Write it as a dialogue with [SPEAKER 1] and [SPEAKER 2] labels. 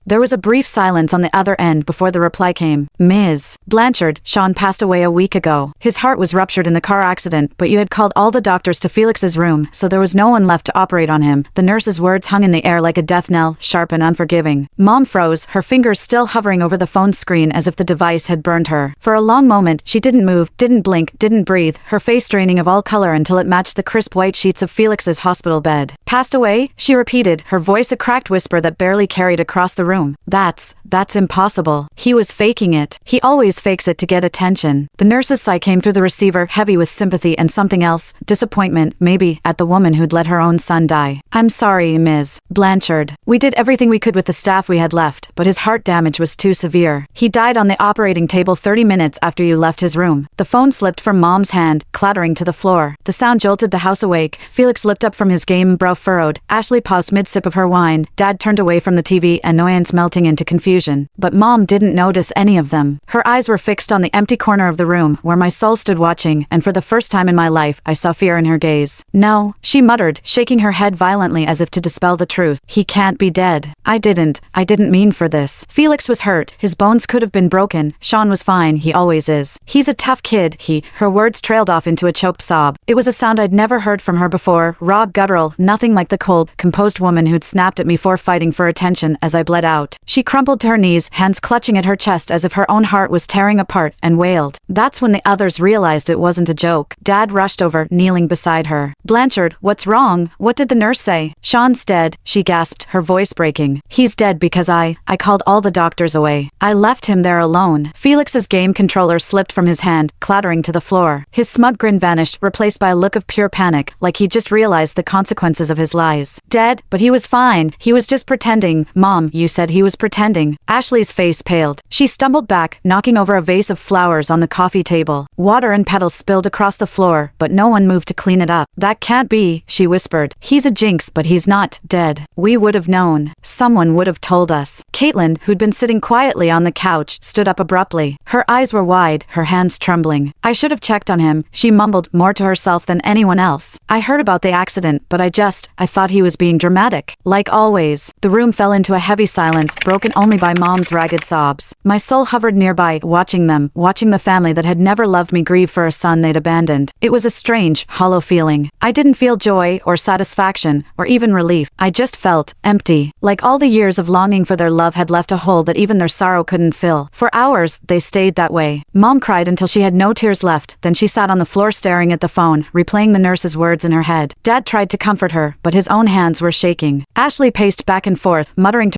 [SPEAKER 1] There was a brief silence on the other end before the reply came. Ms. Blanchard, Sean passed away a week ago. His heart was ruptured in the car accident, but you had called all the doctors to Felix's room, so there was no one left to operate on him. The nurse's words hung in the air like a death knell, sharp and unforgiving. Mom froze, her fingers still hovering over the phone screen as if the device had burned her. For a long moment, she didn't move, didn't blink, didn't breathe, her face draining of all color until it matched the crisp white sheets of Felix's hospital bed. Passed away? She repeated, her voice a cracked whisper that barely carried across the room. That's impossible. He was faking it. He always fakes it to get attention. The nurse's sigh came through the receiver, heavy with sympathy and something else, disappointment, maybe, at the woman who'd let her own son die. I'm sorry, Ms. Blanchard. We did everything we could with the staff we had left, but his heart damage was too severe. He died on the operating table 30 minutes after you left his room. The phone slipped from Mom's hand, clattering to the floor. The sound jolted the house awake. Felix looked up from his game, brow furrowed. Ashley paused mid-sip of her wine. Dad turned away from the TV, annoyance melting into confusion. But Mom didn't notice any of them. Her eyes were fixed on the empty corner of the room, where my soul stood watching, and for the first time in my life, I saw fear in her gaze. No, she muttered, shaking her head violently as if to dispel the truth. He can't be dead. I didn't mean for this. Felix was hurt. His bones could have been broken. Sean was fine. He always is. He's a tough kid. Her words trailed off into a choked sob. It was a sound I'd never heard from her before, raw, guttural, nothing like the cold, composed woman who'd snapped at me for fighting for attention as I bled out. She crumpled to her knees, hands clutching at her chest as if her own heart was tearing apart, and wailed. That's when the others realized it wasn't a joke. Dad rushed over, kneeling beside her. Blanchard, what's wrong? What did the nurse say? Sean's dead, she gasped, her voice breaking. He's dead because I called all the doctors away. I left him there alone. Felix's game controller slipped from his hand, clattering to the floor. His smug grin vanished, replaced by a look of pure panic, like he'd just realized the consequences of his lies. Dead? But he was fine. He was just pretending. Mom, you said he was pretending. Ashley's face paled. She stumbled back, knocking over a vase of flowers on the coffee table. Water and petals spilled across the floor, but no one moved to clean it up. That can't be, she whispered. He's a jinx, but he's not dead. We would have known. Someone would have told us. Caitlin, who'd been sitting quietly on the couch, stood up abruptly. Her eyes were wide, her hands trembling. I should have checked on him, she mumbled, more to herself than anyone else. I heard about the accident, but I thought he was being dramatic. Like always. The room fell into a heavy silence, broken only by Mom's ragged sobs. My soul hovered nearby, watching the family that had never loved me grieve for a son they'd abandoned. It was a strange, hollow feeling. I didn't feel joy, or satisfaction, or even relief. I just felt empty. Like all the years of longing for their love had left a hole that even their sorrow couldn't fill. For hours, they stayed that way. Mom cried until she had no tears left, then she sat on the floor staring at the phone, replaying the nurse's words in her head. Dad tried to comfort her, but his own hands were shaking. Ashley paced back and forth, muttering to